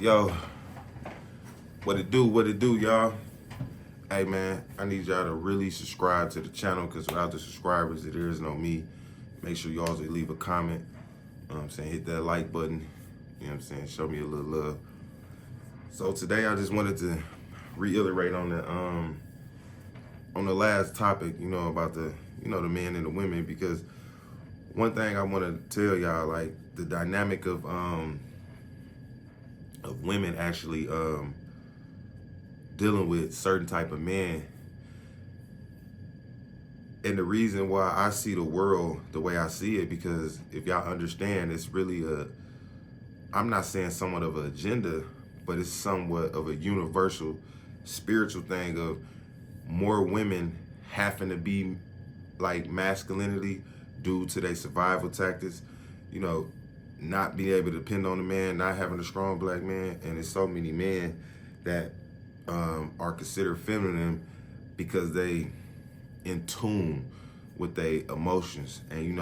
Yo, what it do, y'all? Hey, man, I need y'all to really subscribe to the channel because without the subscribers, there is no me. Make sure y'all leave a comment. You know what I'm saying? Hit that like button. You know what I'm saying? Show me a little love. So today I just wanted to reiterate on the last topic, about the men and the women, because one thing I want to tell y'all, like the dynamic of women actually dealing with certain type of men, and the reason why I see the world the way I see it, because if y'all understand, it's really I'm not saying somewhat of an agenda, but it's somewhat of a universal spiritual thing of more women having to be like masculinity due to their survival tactics, not being able to depend on a man, not having a strong black man. And there's so many men that are considered feminine because they in tune with their emotions. And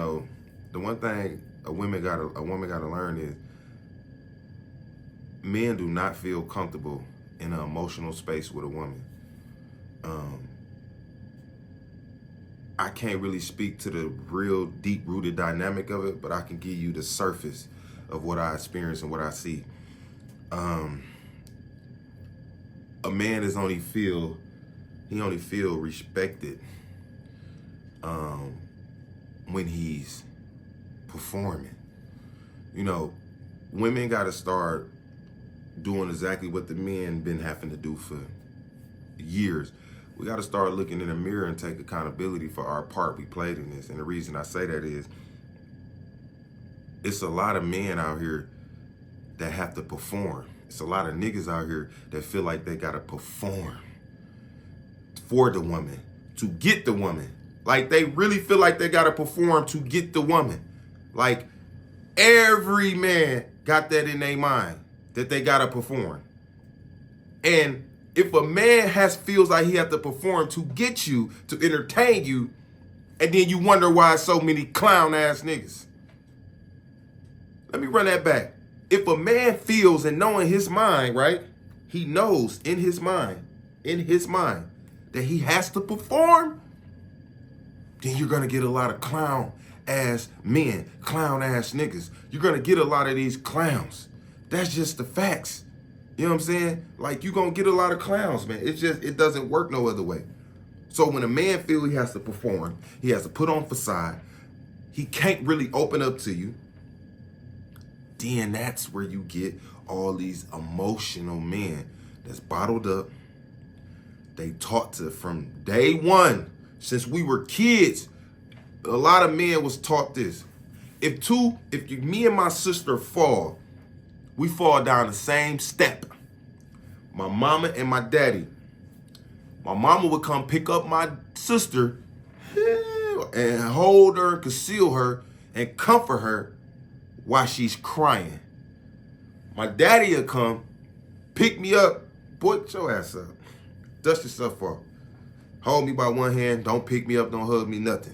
the one thing a woman gotta learn is men do not feel comfortable in an emotional space with a woman. I can't really speak to the real deep-rooted dynamic of it, but I can give you the surface of what I experience and what I see. A man only feel respected when he's performing. Women got to start doing exactly what the men been having to do for years. We got to start looking in the mirror and take accountability for our part we played in this. And the reason I say that is, it's a lot of men out here that have to perform. It's a lot of niggas out here that feel like they got to perform for the woman, to get the woman. Like, they really feel like they got to perform to get the woman. Like, every man got that in their mind, that they got to perform. And if a man feels like he has to perform to get you, to entertain you, and then you wonder why so many clown-ass niggas. Let me run that back. If a man feels and know in his mind, right, he knows in his mind, that he has to perform, then you're going to get a lot of clown-ass men, clown-ass niggas. You're going to get a lot of these clowns. That's just the facts. You know what I'm saying? Like, you're going to get a lot of clowns, man. It doesn't work no other way. So when a man feels he has to perform, he has to put on facade, he can't really open up to you, then that's where you get all these emotional men that's bottled up. They taught to, from day one, since we were kids, a lot of men was taught this. Me and my sister fall, we fall down the same step. My mama and my daddy. My mama would come pick up my sister and hold her, conceal her, and comfort her while she's crying. My daddy would come, pick me up. Boy, get your ass up. Dust yourself off. Hold me by one hand. Don't pick me up. Don't hug me, nothing.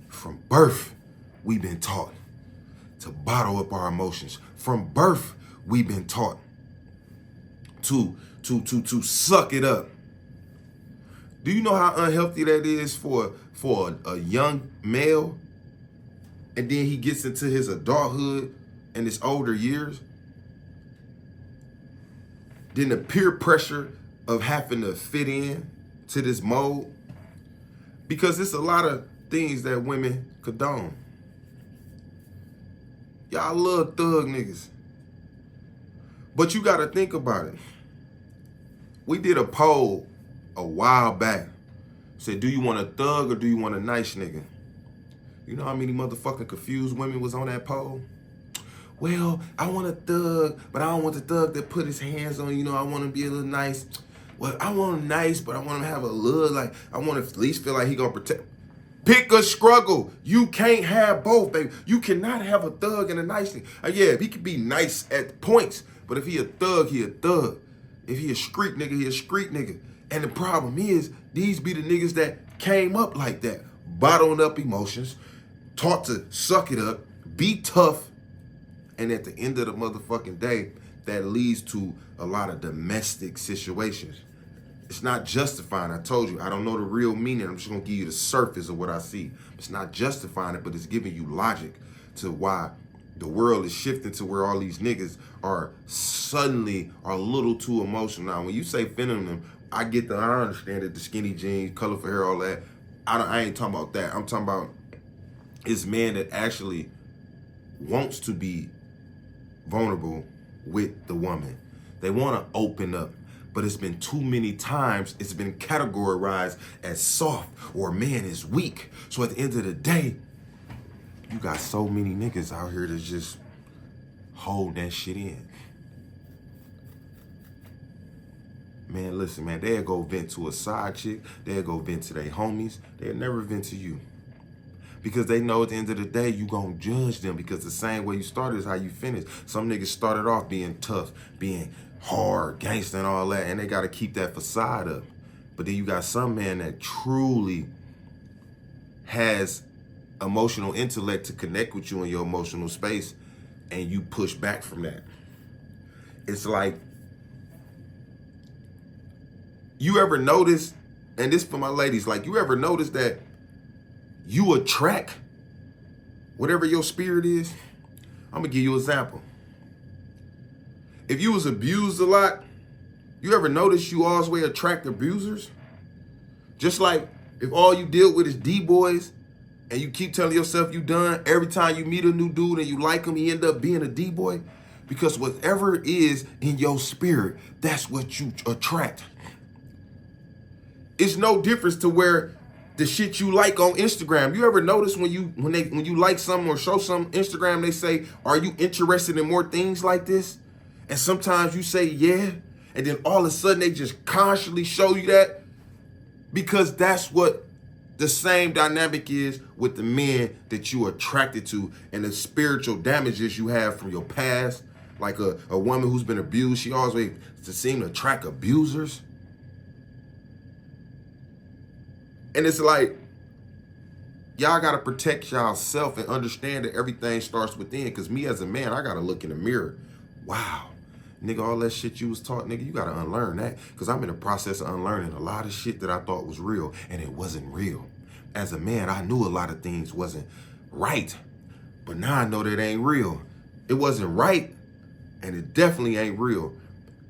From birth, we've been taught to bottle up our emotions. From birth, we've been taught to suck it up. Do you know how unhealthy that is for a young male? And then he gets into his adulthood and his older years. Then the peer pressure of having to fit in to this mold. Because it's a lot of things that women condone. Y'all love thug niggas. But you got to think about it. We did a poll a while back. Said, do you want a thug or do you want a nice nigga? You know how many motherfucking confused women was on that poll? Well, I want a thug, but I don't want the thug that put his hands on, I want to be a little nice. Well, I want him nice, but I want him to have a little, like, I want to at least feel like he going to protect. Pick a struggle. You can't have both, baby. You cannot have a thug and a nice nigga. Yeah, he can be nice at points, but if he a thug, he a thug. If he a street nigga, he a street nigga. And the problem is, these be the niggas that came up like that. Bottled up emotions, taught to suck it up, be tough, and at the end of the motherfucking day, that leads to a lot of domestic situations. It's not justifying. I told you, I don't know the real meaning. I'm just going to give you the surface of what I see. It's not justifying it, but it's giving you logic to why the world is shifting to where all these niggas are suddenly a little too emotional. Now, when you say feminine, I understand it, the skinny jeans, colorful hair, all that. I ain't talking about that. I'm talking about it's men that actually wants to be vulnerable with the woman. They want to open up. But it's been too many times, it's been categorized as soft or man is weak. So at the end of the day, you got so many niggas out here that just hold that shit in. Man, listen, man, they'll go vent to a side chick. They'll go vent to their homies. They'll never vent to you. Because they know at the end of the day, you gonna judge them because the same way you started is how you finish. Some niggas started off being tough, being hard, gangster and all that, and they gotta keep that facade up. But then you got some man that truly has emotional intellect to connect with you in your emotional space, and you push back from that. It's like, you ever notice, and this for my ladies, like you ever notice that you attract whatever your spirit is? I'm gonna give you an example. If you was abused a lot, you ever notice you always attract abusers? Just like if all you deal with is D-boys and you keep telling yourself you done, every time you meet a new dude and you like him, he end up being a D-boy. Because whatever it is in your spirit, that's what you attract. It's no difference to where the shit you like on Instagram. You ever notice when you like something or show some Instagram, they say, are you interested in more things like this? And sometimes you say, yeah. And then all of a sudden they just constantly show you that, because that's what the same dynamic is with the men that you attracted to and the spiritual damages you have from your past. Like a woman who's been abused, she always seem to attract abusers. And it's like, y'all got to protect y'all self and understand that everything starts within. Because me as a man, I got to look in the mirror. Wow. Nigga, all that shit you was taught, nigga, you got to unlearn that. Because I'm in the process of unlearning a lot of shit that I thought was real, and it wasn't real. As a man, I knew a lot of things wasn't right. But now I know that ain't real. It wasn't right, and it definitely ain't real.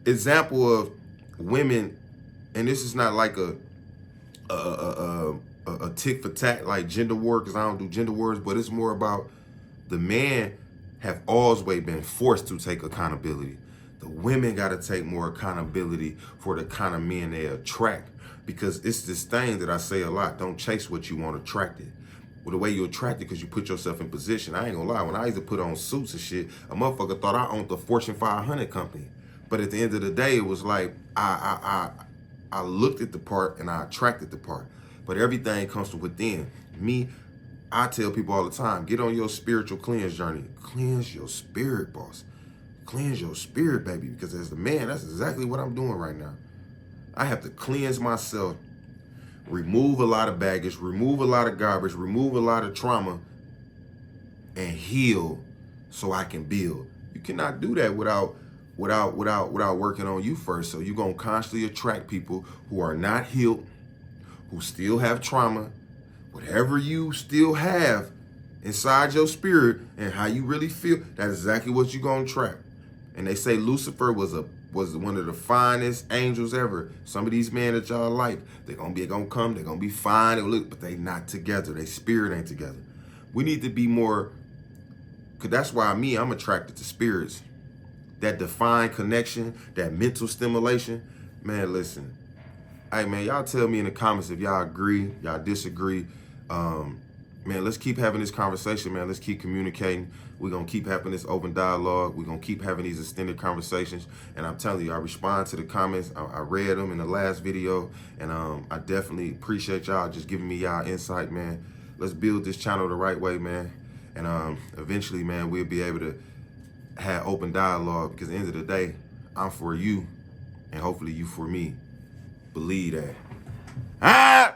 Example of women, and this is not like a tick for tack like gender war, because I don't do gender wars, but it's more about the man have always been forced to take accountability. The women got to take more accountability for the kind of men they attract, because it's this thing that I say a lot: don't chase what you want attracted. Well, the way you attract it, because you put yourself in position. I ain't gonna lie, when I used to put on suits and shit, a motherfucker thought I owned the Fortune 500 company. But at the end of the day, it was like I looked at the part and I attracted the part. But everything comes from within. Me, I tell people all the time, get on your spiritual cleanse journey. Cleanse your spirit, boss. Cleanse your spirit, baby. Because as a man, that's exactly what I'm doing right now. I have to cleanse myself, remove a lot of baggage, remove a lot of garbage, remove a lot of trauma, and heal so I can build. You cannot do that without working on you first. So you're going to constantly attract people who are not healed, who still have trauma, whatever you still have inside your spirit and how you really feel, that's exactly what you're going to attract. And they say Lucifer was one of the finest angels ever. Some of these men that y'all like, they're going to come, they're going to be fine, but they not together. Their spirit ain't together. We need to be more, because that's why I'm attracted to spirits. That defined connection, that mental stimulation. Man, listen. Hey, man, y'all tell me in the comments if y'all agree, y'all disagree. Man, let's keep having this conversation, man. Let's keep communicating. We're going to keep having this open dialogue. We're going to keep having these extended conversations. And I'm telling you, I respond to the comments. I read them in the last video. And I definitely appreciate y'all just giving me y'all insight, man. Let's build this channel the right way, man. And eventually, man, we'll be able to have open dialogue, because at the end of the day, I'm for you, and hopefully you for me. Believe that.